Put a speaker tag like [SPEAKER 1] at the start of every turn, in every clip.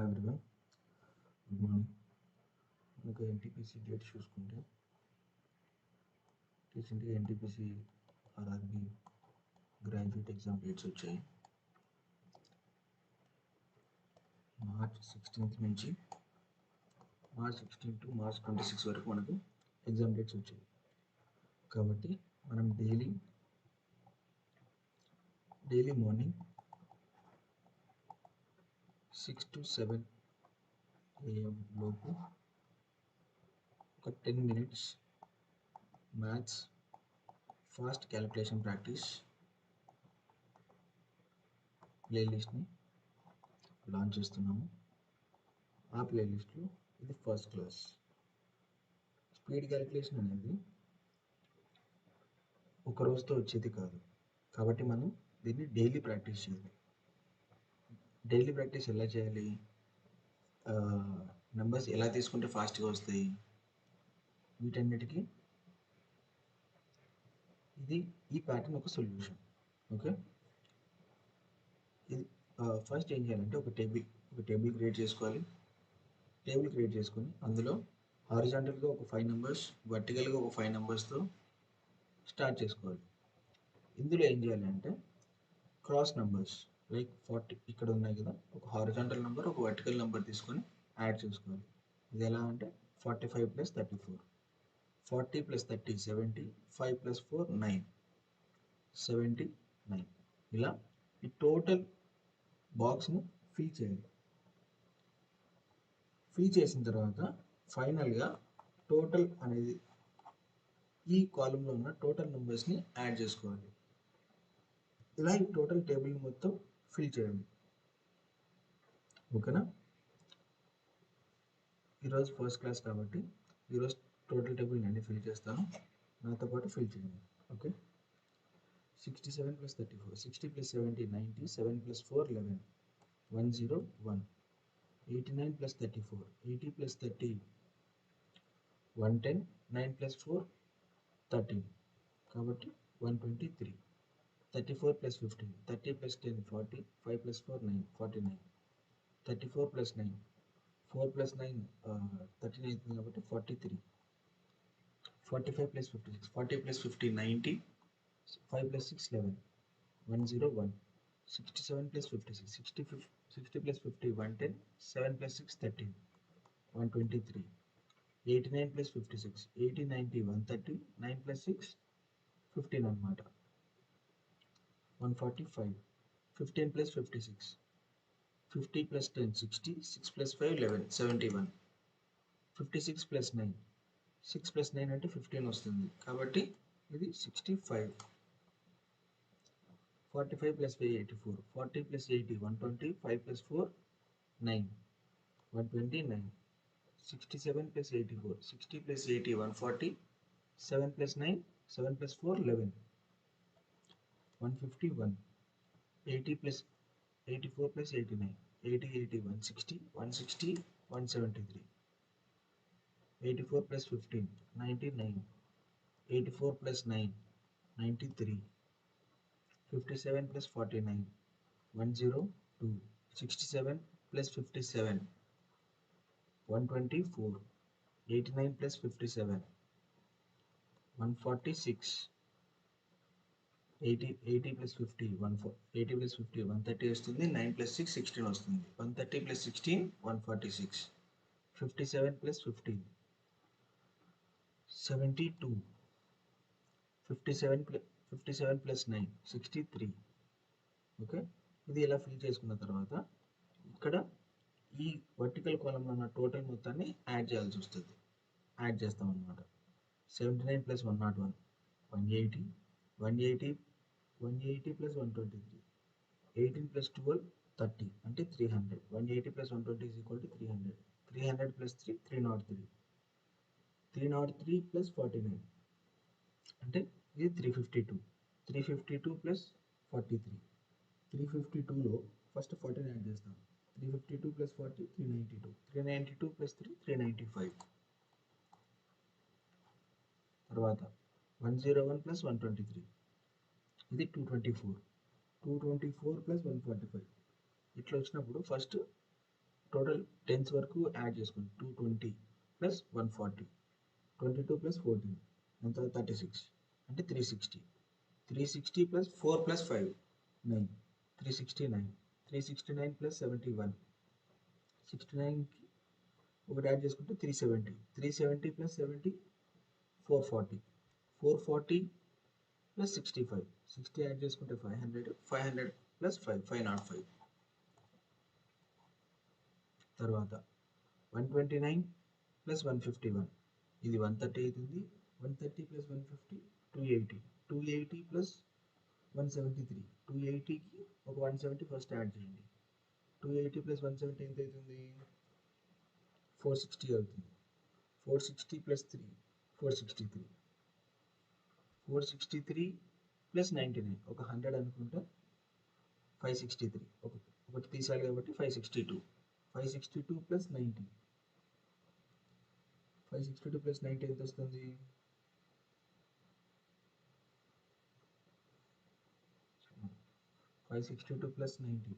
[SPEAKER 1] everyone, good morning. మనకు NTPC date చూసుకుంటే రీసెంట్గా NTPC RRB graduate exam dates వచ్చాయి. మార్చ్ 16th నుంచి మార్చ్ 16 టు మార్చ్ 26 వరకు మనకు ఎగ్జామ్ డేట్స్ వచ్చాయి. కాబట్టి మనం డైలీ మార్నింగ్ 6 to 7 AM లోపు ఒక 10 minutes maths fast calculation practice ప్లేలిస్ట్ని లాంచ్ చేస్తున్నాము. ఆ ప్లేలిస్ట్లో ఇది ఫస్ట్ క్లాస్. స్పీడ్ క్యాలిక్యులేషన్ అనేది ఒక రోజుతో వచ్చేది కాదు, కాబట్టి మనం దీన్ని డైలీ ప్రాక్టీస్ చేయాలి. డైలీ ప్రాక్టీస్ ఎలా చేయాలి, నెంబర్స్ ఎలా తీసుకుంటే ఫాస్ట్గా వస్తాయి, వీటన్నిటికీ ఈ ప్యాటర్న్ ఒక సొల్యూషన్. ఓకే, ఇది ఫస్ట్ ఏం చేయాలంటే ఒక టేబుల్ క్రియేట్ చేసుకోవాలి. టేబుల్ క్రియేట్ చేసుకొని అందులో హారిజాంటల్గా ఒక 5 numbers, వర్టికల్గా ఒక 5 numbersతో స్టార్ట్ చేసుకోవాలి. ఇందులో ఏం చేయాలి అంటే క్రాస్ నెంబర్స్ లైక్ 40 ఇక్కడ ఉన్నాయి కదా, ఒక హారిజాంటల్ నెంబర్ ఒక వర్టికల్ నెంబర్ తీసుకొని యాడ్ చేసుకోవాలి. ఇది ఎలా అంటే 45 + 34, 40 + 30 70, 5 + 4 9, 79. ఇలా ఈ టోటల్ బాక్స్ని ఫిల్ చేయాలి. ఫిల్ చేసిన తర్వాత ఫైనల్గా టోటల్ అనేది ఈ కాలంలో ఉన్న టోటల్ నెంబర్స్ని యాడ్ చేసుకోవాలి. ఇలా ఈ టోటల్ టేబుల్ మొత్తం ఫిల్ చేయండి. ఓకేనా, ఈరోజు ఫస్ట్ క్లాస్ కాబట్టి ఈరోజు టోటల్ టేబుల్ నేను ఫిల్ చేస్తాను, నాతో పాటు ఫిల్ చేయండి. ఓకే, 67 + 34, 60 + 70 90, 7 + 4 11, 101, 89 + 34, 80 + 30 110, 9 + 4 13, కాబట్టి 123, 34 + 15, 30 + 10 40, 5 + 4 9, 49, 34 + 9, 4 + 9 13 అవుతుంది కాబట్టి 43, 45 + 56, 40 + 50 90, 5 + 6 11, 101, 67 + 56, 60 + 50 110, 7 + 6 13, 123, 89 + 56, 80 90 130, 9 + 6 15 అన్నమాట, 145, 15 + 56, 50 + 10 60, 6 + 5 11, 71, 56 + 9, 6 + 9 అంటే 15 వస్తుంది కాబట్టి ఇది 65, 45 + 5 84, 40 + 80 120, 5 + 4 9, 129, 67 + 84, 60 + 80 140, 7 + 9 7 + 4 11, 151, 80 + 84 + 89, 80 80 160, 160, 173, 84 + 15 99, 84 + 9 93, 57 + 49 102, 67 + 57 124, 89 + 57 146, 80 + 50 80 + 50 130 వస్తుంది, 9 + 6 16 వస్తుంది, 130 + 16 146, 57 + 15 72, 57 + 9 63. ఓకే, ఇది ఇలా ఫిల్ చేసుకున్న తర్వాత ఇక్కడ ఈ వర్టికల్ కాలంలో ఉన్న టోటల్ మొత్తాన్ని యాడ్ చేయాల్సి వస్తుంది. యాడ్ చేస్తాం అన్నమాట. 79 + 101 180, 180 + 123, 18 + 12 30 అంటే 300, 180 + 120 = 300, 300 + 3 303, 303 + 49 అంటే ఇది 352, 352 + 43, 352లో ఫస్ట్ 14 యాడ్ చేస్తాం, 352 + 40 392, 392 + 3 395, తర్వాత 101 + 123 ఇది 224, 224 + 145. ఇట్లా వచ్చినప్పుడు ఫస్ట్ టోటల్ టెన్స్ వరకు యాడ్ చేసుకోండి. 220 ప్లస్ 140, 22 ప్లస్ 14 ఎంత 36 అంటే 360. 360 ప్లస్ 4 ప్లస్ 5 9, 369. 369 ప్లస్ 71, 69కి ఒకటి యాడ్ చేసుకుంటే 370. 370 ప్లస్ 70 440. 440 ప్లస్ 65, 60 యాడ్ చేసుకుంటే 500. 500 ప్లస్ 5 505. తర్వాత 129 ప్లస్ 151, ఇది 130 అవుతుంది. 130 ప్లస్ 150 280. 280 ప్లస్ 173, 280కి ఒక 170 ఫస్ట్ యాడ్ చేయండి. 280 ప్లస్ 170 ఎంత అవుతుంది? 460 అవుతుంది. 460 ప్లస్ 3 463. 463 ప్లస్ 99 ఒక 100 అనుకుంటా 563. ఒకటి తీసాలి కాబట్టి 562. 562 ప్లస్ 90, 562 ప్లస్ 90 ఎంత వస్తుంది? 562 ప్లస్ 90,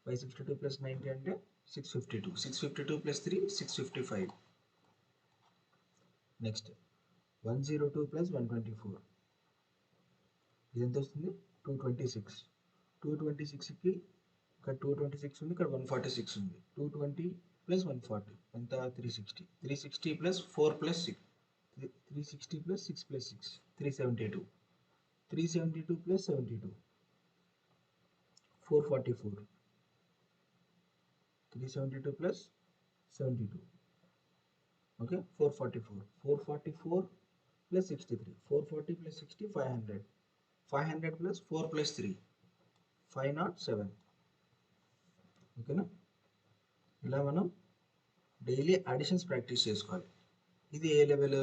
[SPEAKER 1] 562 ప్లస్ 90 అంటే 652. 652 ప్లస్ 3 655. నెక్స్ట్ 102 ప్లస్ 124, ఇది ఎంత వస్తుంది? 226. 226కి ఇక్కడ 226 ఉంది, ఇక్కడ 146 ఉంది. 220 ప్లస్ 140 ఎంత? 360. 360 plus 4 plus 6, 360 plus 6 plus 6 372. 372 plus 72 444. 372 plus 72 okay 444. 444 plus 63. 440 plus 60 500. 500 plus 4 plus 3 507. ఓకేనా? ఇలా మనం డైలీ అడిషన్స్ ప్రాక్టీస్ చేసుకోవాలి. ఇది ఏ లెవెల్?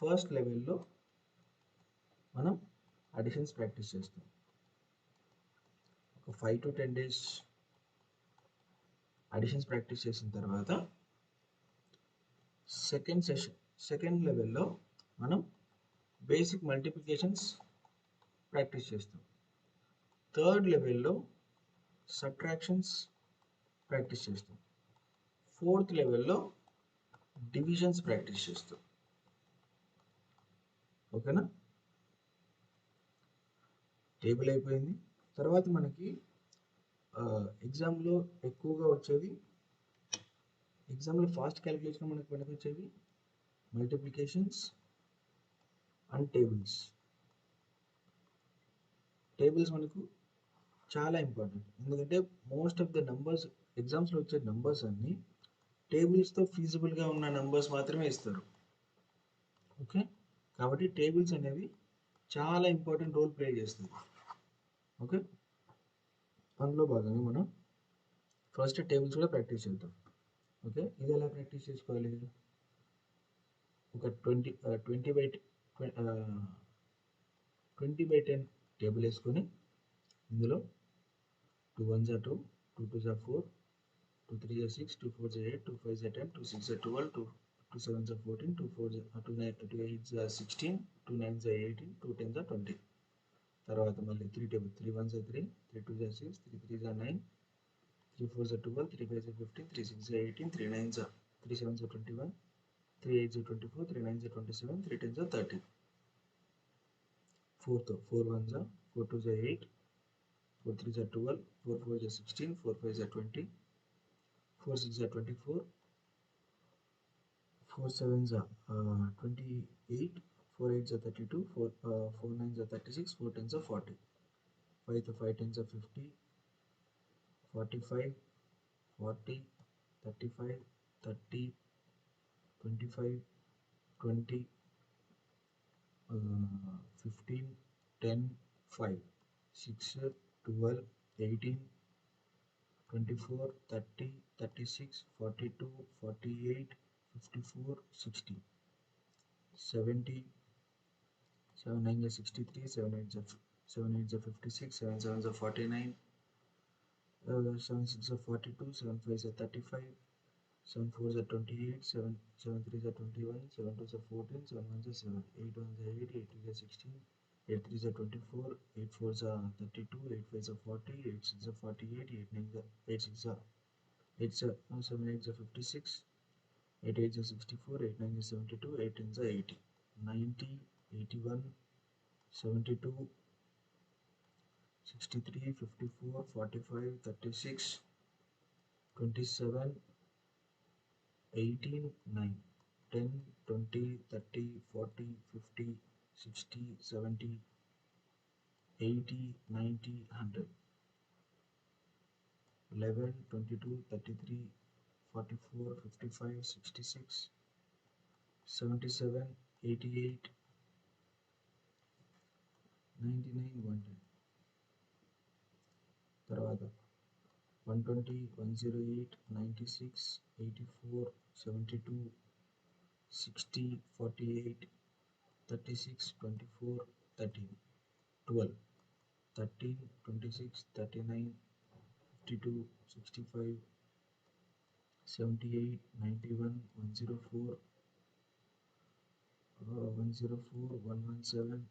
[SPEAKER 1] ఫస్ట్ లెవెల్లో మనం అడిషన్స్ ప్రాక్టీస్ చేస్తాం. ఒక 5 to 10 days అడిషన్స్ ప్రాక్టీస్ చేసిన తర్వాత సెకండ్ లెవెల్లో మనం బేసిక్ మల్టిప్లికేషన్స్ ప్రాక్టీస్ చేస్తాం. థర్డ్ లెవెల్లో సబ్ట్రాక్షన్స్ ప్రాక్టీస్ చేస్తాం. ఫోర్త్ లెవెల్లో డివిజన్స్ ప్రాక్టీస్ చేస్తాం. ఓకేనా? టేబుల్ అయిపోయింది. తర్వాత మనకి ఎగ్జామ్లో ఎక్కువగా వచ్చేవి, ఎగ్జామ్లో ఫాస్ట్ క్యాలిక్యులేషన్ మనకు పనికొచ్చేవి మల్టిప్లికేషన్స్ అండ్ టేబుల్స్. టేబుల్స్ మనకు చాలా ఇంపార్టెంట్, ఎందుకంటే మోస్ట్ ఆఫ్ ద నంబర్స్ ఎగ్జామ్స్లో వచ్చే నంబర్స్ అన్నీ టేబుల్స్తో ఫీజిబుల్గా ఉన్న నంబర్స్ మాత్రమే ఇస్తారు. ఓకే, కాబట్టి టేబుల్స్ అనేవి చాలా ఇంపార్టెంట్ రోల్ ప్లే చేస్తుంది. ఓకే, అందులో భాగంగా మనం ఫస్ట్ టేబుల్స్ కూడా ప్రాక్టీస్ చేద్దాం. ఓకే, ఇది ఎలా ప్రాక్టీస్ చేసుకోవాలి? ఒక 20/10 టేబుల్ వేసుకొని ఇందులో 2 1s are 2, 2 2s are 4, 2 3s are 6, 2 4s are 8, 2 5s are 10, 2 6s are 12, 2 7s are 14, 2 8s are 16, 2 9s are 18, 2 10s are 20. తర్వాత మళ్ళీ 3 table 3 1s are 3, 3 2s are 6, 3 3s are 9, 3 4s are 12, 3 5s are 15, 3 6s are 18, 3 9s are 3 7s are 21, 3 8s are 24, 3 9s are 27, 3 10s are 30. 4 1s are 4 2s are 8, 4 3s are 12, 4 4s are 16, 4 5s are 20, 4 6s are 24, 4 7s are 28, 4 8s are 32, 4 9s are 36, 4 10s are 40, 5 10s are 50, 45, 40, 35, 30, 25, 20, 15, 10, 5, 6, 12, 18, 24, 30, 36, 42, 48, 54, 60, 70, 7 9s are 63, 7 8s are 56, 7 7s are 49, 7 6s are 42, 7 5s are 35, 7 4s are 28, 7 3s are 21, 7 2s are 14, 7 1s are 7, 8 1s are 8, 8 2s are 16, 8 3s are 24, 8 4s are 32, 8 5s are 40, 8 6s are 48, 8 9s are 8 6s are 8 7 8 56, 8 8 64, 8 9 72, 8 10 80, 90, 81, 72, 63, 54, 45, 36, 27, 18, 9, 10, 20, 30, 40, 50, 60, 70, 80, 90, 100, 11, 22, 33, 44, 55, 66, 77, 88, 99, 110. తర్వాత 120, 108, 96, 84, 72, 60, 48, 36, 24, 13, 12, 13, 26, 39, 52, 65, 78, 91, 104, 104, 117,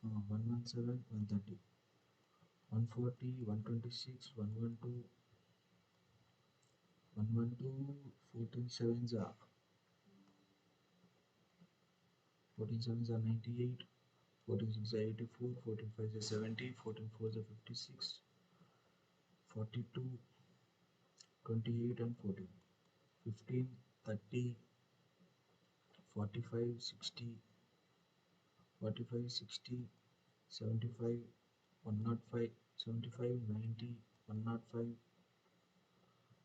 [SPEAKER 1] 117, 130, 140, 126, 112, 112, 14 sevens are 14 sevens are 98, 14 six are 84, 14 fives are 70, 14 fours are 56, 42, 28 and 14, 15, 30, 45, 60, 45, 60, 75, 105, 75, 90, 105,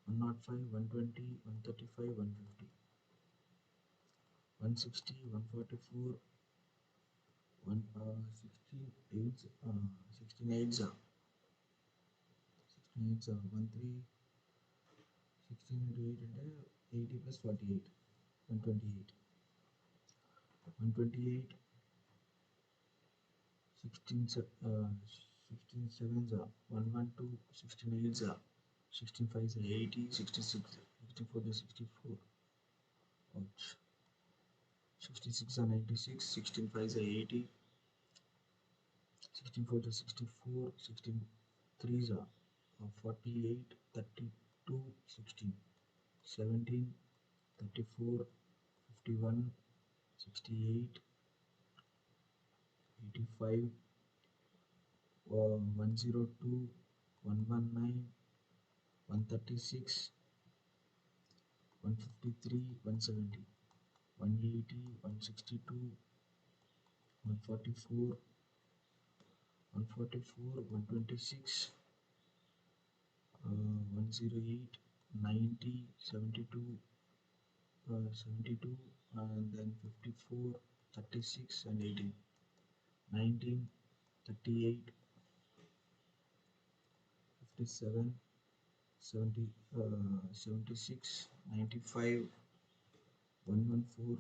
[SPEAKER 1] 105, 120, 135, 150, 160, 144, 16 8, 16 8s, 16 8s, 13, 16 into 8 అంటే 80 plus 48, 128, 128, 16 16 sevens, 112, 16 8s, 16 5s, 80, 66, 64 to 64, ouch, 66 are 96, 16 5s are 80, 16 4 to 64, 16 3s are 48, 32, 16, 17, 34, 51, 68, 85, 102, 119, 136, 153, 170, 180, 162, 144, 144, 126, 108, 90, 72, 72, and then 54, 36, and 18, 19, 38, 57, 70, 76, 95, 114,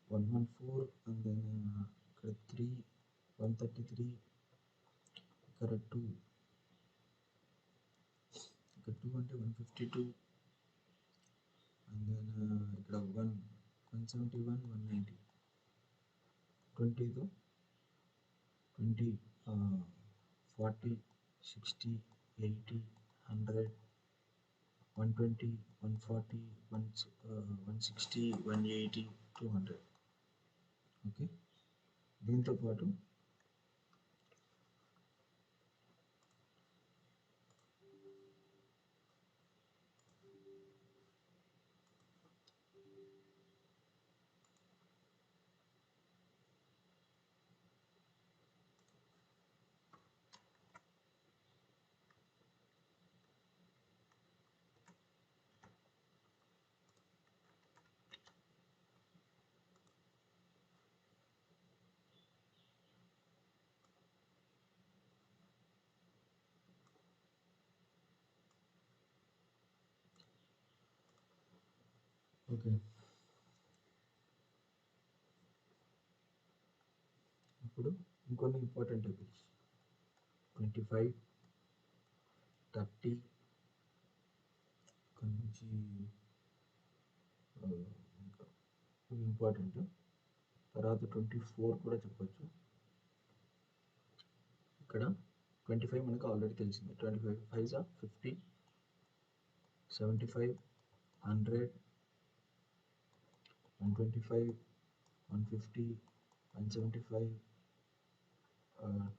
[SPEAKER 1] 114, and then ఇక్కడ 3, 133, ఇక్కడ 2, ఇక్కడ 2 అంటే 152, and then ఇక్కడ 1, 171, 190, 20తో 20, 40, 60, 80, 100, 120, 140, 160, 180, 200. Okay, దీంతో పాటు okay, ఇప్పుడు ఇంకొన్ని ఇంపార్టెంట్ టేబుల్స్ 25, 30 ఇక్కడ నుంచి ఇంకా ఇంపార్టెంట్. తర్వాత 24 కూడా చెప్పొచ్చు. ఇక్కడ 25 మనకు ఆల్రెడీ తెలిసింది. 25 5s 50, 75, 100, 125, 150, 175,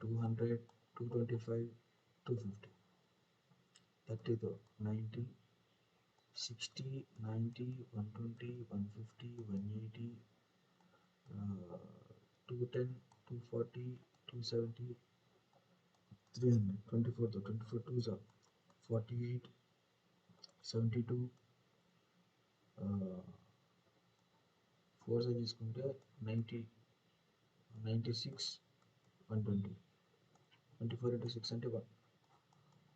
[SPEAKER 1] 200, 225, 250, 30 తో 90, 60, 90, 120, 150, 180, 210, 240, 270, 300, 24 తో 24 2s are 48, 72, 4 తీసుకుంటే 90, 96, 120, 24 into 6 అంటే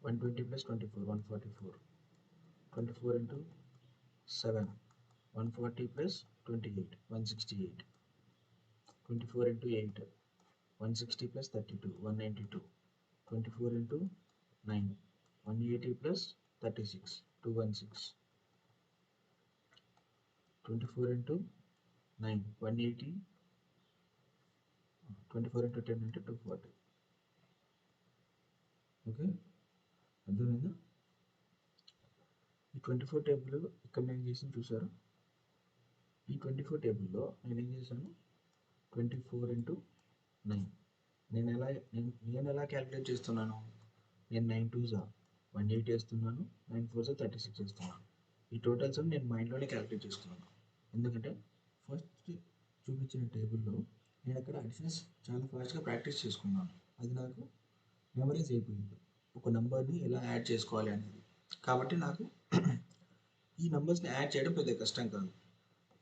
[SPEAKER 1] 120 plus 24, 144, 24 into 7, 140 plus 28, 168, 24 into 8, 160 plus 32, 192, 24 into 9, 180 plus 36, 216, 24 into 9, 180, 24 into 10 అంటే 240. ఓకే, అర్థమైందా? ఈ 24 టేబుల్ ఇక్కడ నేను చేసి చూసారు. ఈ 24 టేబుల్లో నేను ఏం చేశాను, 24 into 9 నేను ఎలా క్యాలిక్యులేట్ చేస్తున్నాను, నేను 9 2s 180 వేస్తున్నాను, 9 4s 36 వేస్తున్నాను. ఈ టోటల్స్ నేను మైండ్లోనే క్యాలిక్యులేట్ చేస్తున్నాను. ఎందుకంటే ఫస్ట్ చూపించిన టేబుల్లో నేను అక్కడ అడిషన్స్ చాలా ఫాస్ట్గా ప్రాక్టీస్ చేసుకున్నాను. అది నాకు మెమరీస్ అయిపోయింది, ఒక నెంబర్ని ఎలా యాడ్ చేసుకోవాలి అనేది. కాబట్టి నాకు ఈ నెంబర్స్ని యాడ్ చేయడం పెద్ద కష్టం కాదు.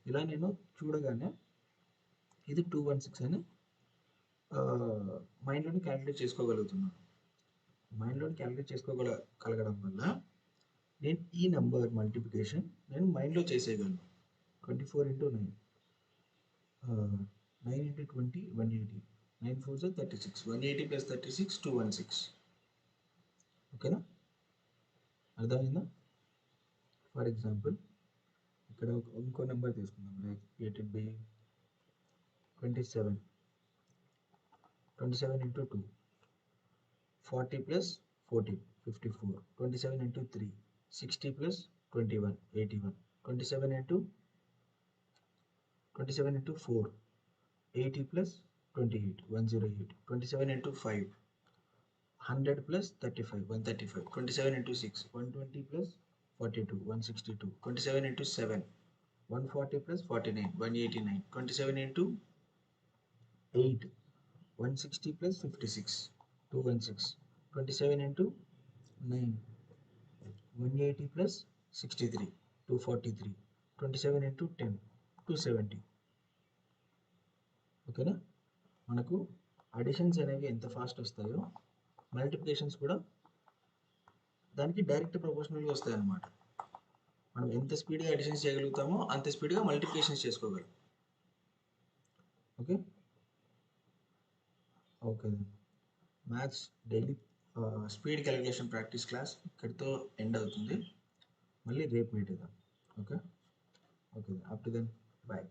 [SPEAKER 1] ఇలా నేను చూడగానే ఇది 216 అని మైండ్లోని క్యాలిక్యులేట్ చేసుకోగలుగుతున్నాను. మైండ్లోని క్యాలిక్యులేట్ చేసుకోగలగడం వల్ల నేను ఈ నెంబర్ మల్టిప్లికేషన్ నేను మైండ్లో చేసేయగలను. 24 into 9, 9 into 20, 180, 9 4s 36, 180 plus 36, 216. ఓకేనా, అర్థమైందా? ఫర్ ఎగ్జాంపుల్ ఇక్కడ ఇంకో నెంబర్ తీసుకుందాం, like let it be 27, 27 into 2, 40 plus 14, 54, 27 into 3, 60 plus 21, 81, 27 into 4, 80 plus 28, 108, 27 into 5, 100 plus 35, 135, 27 into 6, 120 plus 42, 162, 27 into 7, 140 plus 49, 189, 27 into 8, 160 plus 56, 216, 27 into 9, 180 plus 63, 243, 27 into 10, 270. ఓకేనా, మనకు అడిషన్స్ అనేవి ఎంత ఫాస్ట్ వస్తాయో మల్టిప్లికేషన్స్ కూడా దానికి డైరెక్ట్ ప్రపోర్షనల్గా వస్తాయి అన్నమాట. మనం ఎంత స్పీడ్గా అడిషన్స్ చేయగలుగుతామో అంత స్పీడ్గా మల్టిప్లికేషన్స్ చేసుకోగలం. Okay okay maths daily speed calculation practice class ఇక్కడితో ఎండ్ అవుతుంది. మళ్ళీ రేపు మీట్ అవుదాం. Okay okay, up to then bye.